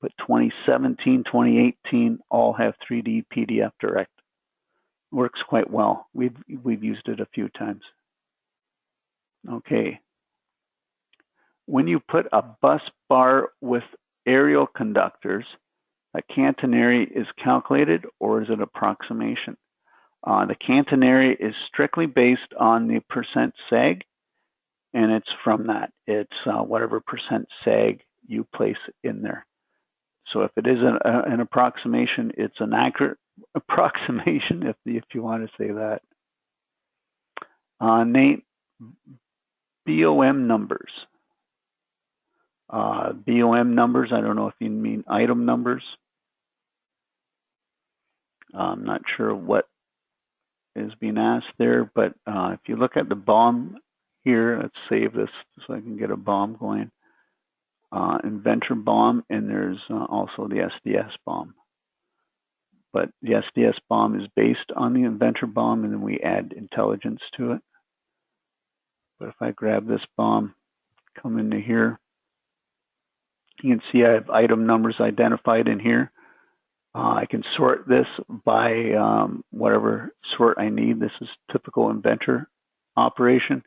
[SPEAKER 1] But 2017, 2018 all have 3D PDF Direct. Works quite well. We've used it a few times. Okay. When you put a bus bar with aerial conductors, a catenary is calculated, or is it approximation? The catenary is strictly based on the percent sag, and it's from that. It's whatever percent sag you place in there. So if it is an approximation, it's an accurate approximation, if you want to say that. Nate, BOM numbers. BOM numbers, I don't know if you mean item numbers. I'm not sure what is being asked there, but if you look at the BOM here, let's save this so I can get a BOM going. Inventor BOM, and there's also the SDS BOM. But the SDS BOM is based on the Inventor BOM, and then we add intelligence to it. But if I grab this BOM, come into here, you can see I have item numbers identified in here. I can sort this by whatever sort I need. This is typical Inventor operation,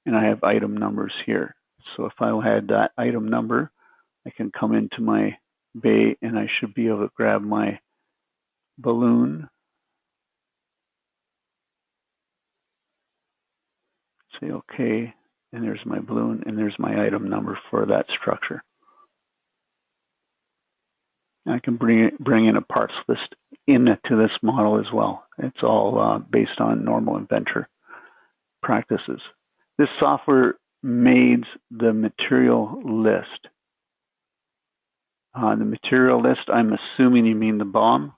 [SPEAKER 1] and I have item numbers here. So if I had that item number, I can come into my bay and I should be able to grab my balloon. Say okay, and there's my balloon, and there's my item number for that structure. I can bring in a parts list into this model as well. It's all based on normal Inventor practices. This software made the material list. The material list, I'm assuming you mean the BOM.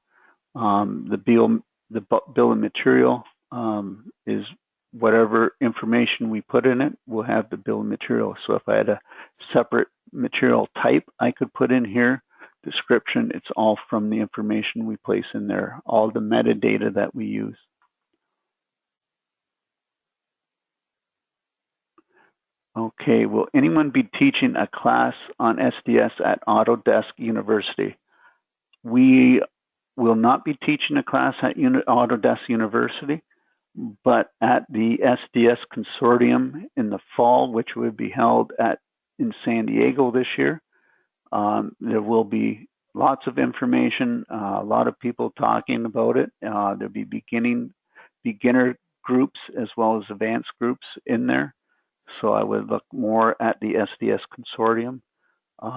[SPEAKER 1] The bill of material is whatever information we put in it will have the bill of material. So if I had a separate material type I could put in here, description, it's all from the information we place in there, all the metadata that we use. Okay, will anyone be teaching a class on SDS at Autodesk University? We will not be teaching a class at Autodesk University, but at the SDS Consortium in the fall, which would be held in San Diego this year. There will be lots of information, a lot of people talking about it. There'll be beginner groups as well as advanced groups in there. So I would look more at the SDS Consortium.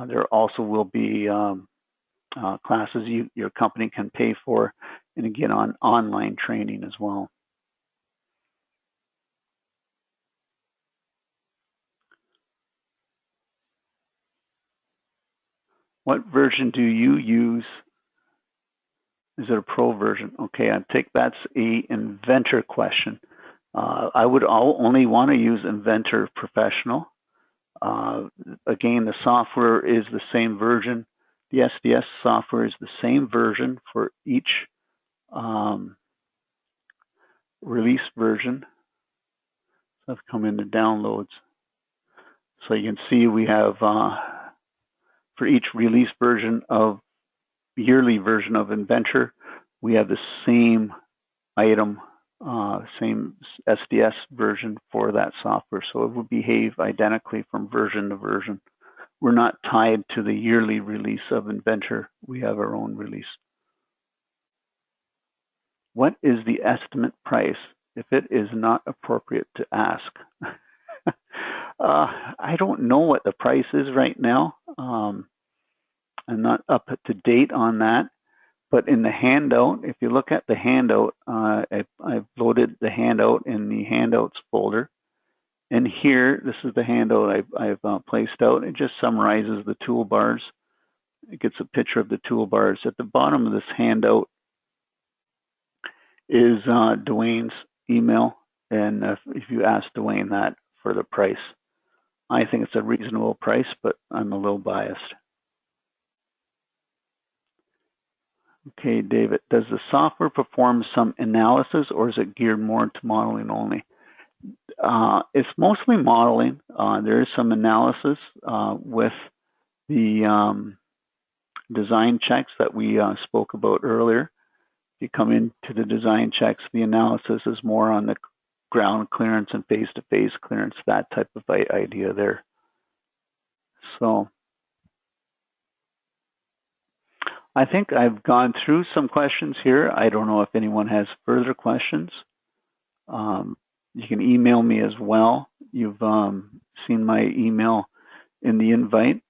[SPEAKER 1] There also will be classes your company can pay for, and again on online training as well. What version do you use? Is it a pro version? Okay, I think that's a Inventor question. I would only want to use Inventor Professional. Again, the software is the same version. The SDS software is the same version for each release version. So I've come into downloads. So you can see we have for each release version of yearly version of Inventor, we have the same item, same SDS version for that software. So it will behave identically from version to version. We're not tied to the yearly release of Inventor. We have our own release. What is the estimate price if it is not appropriate to ask? I don't know what the price is right now. I'm not up to date on that. But in the handout, if you look at the handout, I've loaded the handout in the handouts folder. And here, this is the handout I've placed out. It just summarizes the toolbars. It gets a picture of the toolbars. At the bottom of this handout is Dwayne's email. And if you ask Dwayne that for the price, I think it's a reasonable price, but I'm a little biased. Okay, David, does the software perform some analysis or is it geared more to modeling only? It's mostly modeling. There is some analysis with the design checks that we spoke about earlier. If you come into the design checks, the analysis is more on the ground clearance and phase-to-phase clearance, that type of idea there. So I think I've gone through some questions here. I don't know if anyone has further questions. You can email me as well. You've seen my email in the invite.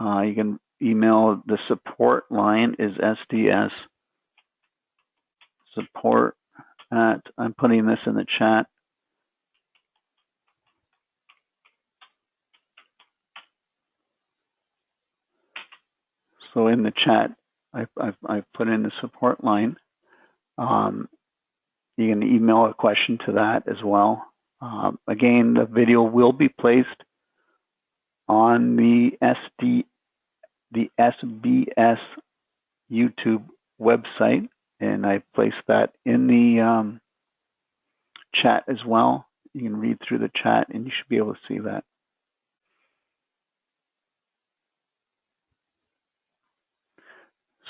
[SPEAKER 1] You can email the support line is SDS support at, I'm putting this in the chat. So in the chat, I've put in the support line. You can email a question to that as well. Again, the video will be placed on the SBS YouTube website, and I placed that in the chat as well. You can read through the chat and you should be able to see that.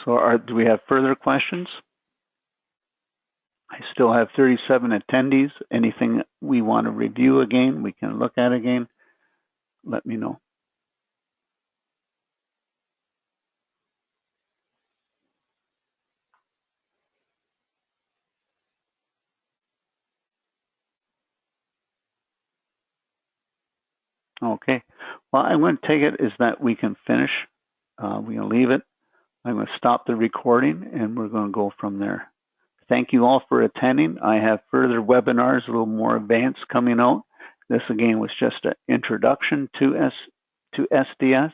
[SPEAKER 1] So do we have further questions? I still have 37 attendees. Anything we want to review again, we can look at again, let me know. Okay, well, I'm going to take it is that we can finish. We're going to leave it. I'm going to stop the recording and we're going to go from there. Thank you all for attending. I have further webinars, a little more advanced coming out. This again was just an introduction to SDS,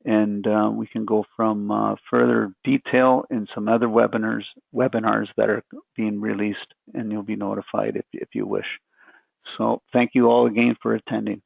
[SPEAKER 1] and we can go from further detail in some other webinars that are being released, and you'll be notified if you wish. So thank you all again for attending.